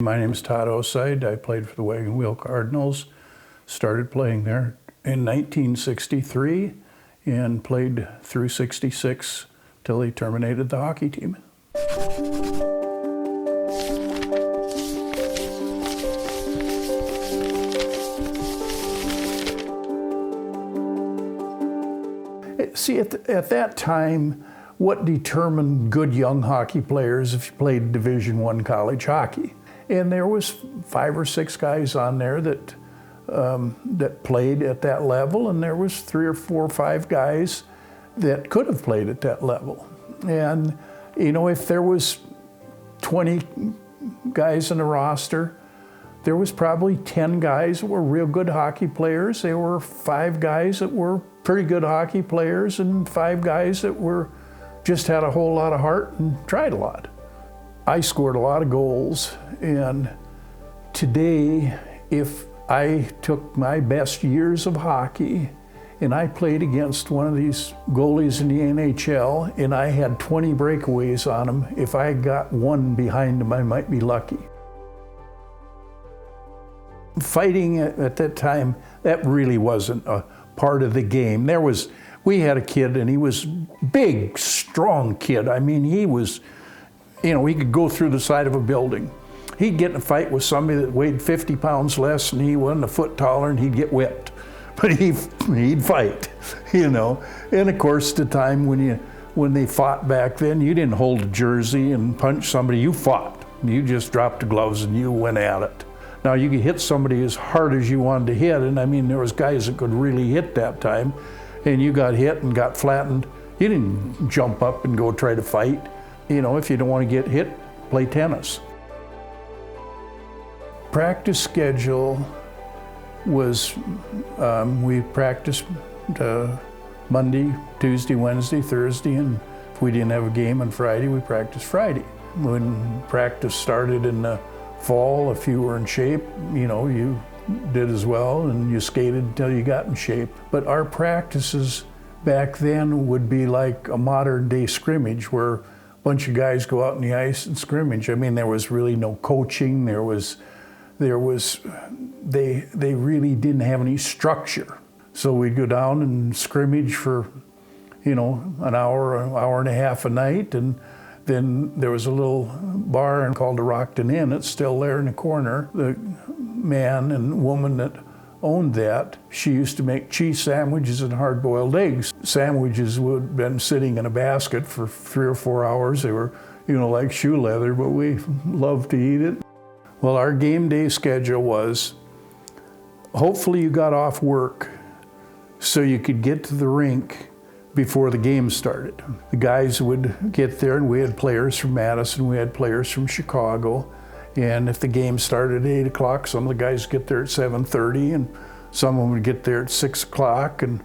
My name's Todd Oseid. I played for the Wagon Wheel Cardinals. Started playing there in 1963 and played through 66 till they terminated the hockey team. See, at that time, what determined good young hockey players if you played Division I college hockey? And there was 5 or 6 guys on there that played at that level, and there was 3 or 4 or 5 guys that could have played at that level. And you know, if there was 20 guys in the roster, there was probably 10 guys that were real good hockey players. There were 5 guys that were pretty good hockey players, and 5 guys that were just had a whole lot of heart and tried a lot. I scored a lot of goals, and today, if I took my best years of hockey and I played against one of these goalies in the NHL and I had 20 breakaways on him, if I got one behind him, I might be lucky. Fighting at that time, that really wasn't a part of the game. We had a kid, and he was big, strong kid. I mean, he was, you know, he could go through the side of a building. He'd get in a fight with somebody that weighed 50 pounds less, and he wasn't a foot taller, and he'd get whipped. But he'd fight, you know. And of course, the time when they fought back then, you didn't hold a jersey and punch somebody. You fought. You just dropped the gloves and you went at it. Now you could hit somebody as hard as you wanted to hit, and I mean, there was guys that could really hit that time, and you got hit and got flattened. You didn't jump up and go try to fight. You know, if you don't want to get hit, play tennis. Practice schedule was, we practiced Monday, Tuesday, Wednesday, Thursday, and if we didn't have a game on Friday, we practiced Friday. When practice started in the fall, if you were in shape, you know, you did as well, and you skated until you got in shape. But our practices back then would be like a modern day scrimmage where a bunch of guys go out on the ice and scrimmage. I mean, there was really no coaching. They really didn't have any structure. So we'd go down and scrimmage for, you know, an hour and a half a night, and then there was a little bar called the Rockton Inn. It's still there in the corner. The man and woman that owned that, she used to make cheese sandwiches and hard-boiled eggs. Sandwiches would have been sitting in a basket for 3 or 4 hours. They were, you know, like shoe leather, but we loved to eat it. Well, our game day schedule was, hopefully you got off work so you could get to the rink before the game started. The guys would get there, and we had players from Madison, we had players from Chicago, and if the game started at 8 o'clock, some of the guys get there at 7:30, and some of them would get there at 6 o'clock, and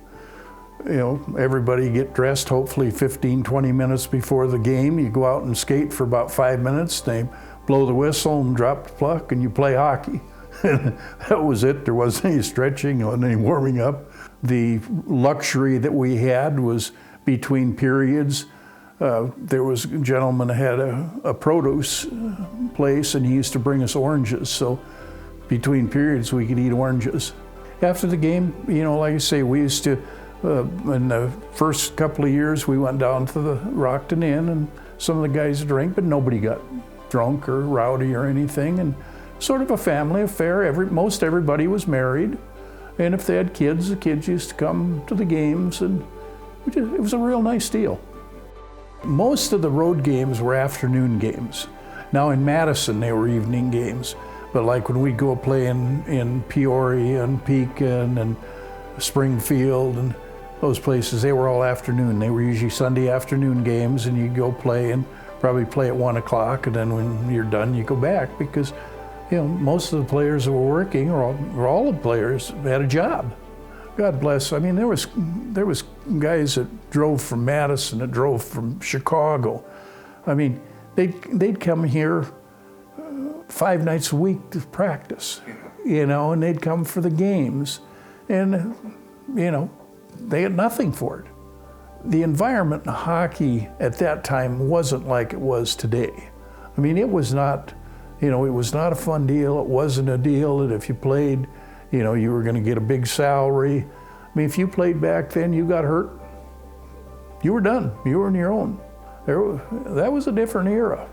you know, everybody get dressed hopefully 15, 20 minutes before the game. You go out and skate for about 5 minutes, they blow the whistle and drop the puck, and you play hockey. That was it. There wasn't any stretching, there wasn't any warming up. The luxury that we had was between periods. There was a gentleman that had a produce place, and he used to bring us oranges. So between periods, we could eat oranges. After the game, you know, like I say, we used to, in the first couple of years, we went down to the Rockton Inn, and some of the guys drank, but nobody got drunk or rowdy or anything. And sort of a family affair. Most everybody was married. And if they had kids, the kids used to come to the games, and it was a real nice deal. Most of the road games were afternoon games. Now in Madison, they were evening games. But like when we'd go play in Peoria and Pekin and Springfield and those places, they were all afternoon. They were usually Sunday afternoon games, and you'd go play and probably play at 1 o'clock, and then when you're done, you go back, because you know, most of the players that were working, or all the players, had a job. God bless. I mean, there was guys that drove from Madison, that drove from Chicago. I mean, they'd come here 5 nights a week to practice, you know, and they'd come for the games, and you know, they had nothing for it. The environment in hockey at that time wasn't like it was today. I mean, it was not, You know, it was not a fun deal. It wasn't a deal that if you played, you know, you were going to get a big salary. I mean, if you played back then, you got hurt, you were done. You were on your own. That was a different era.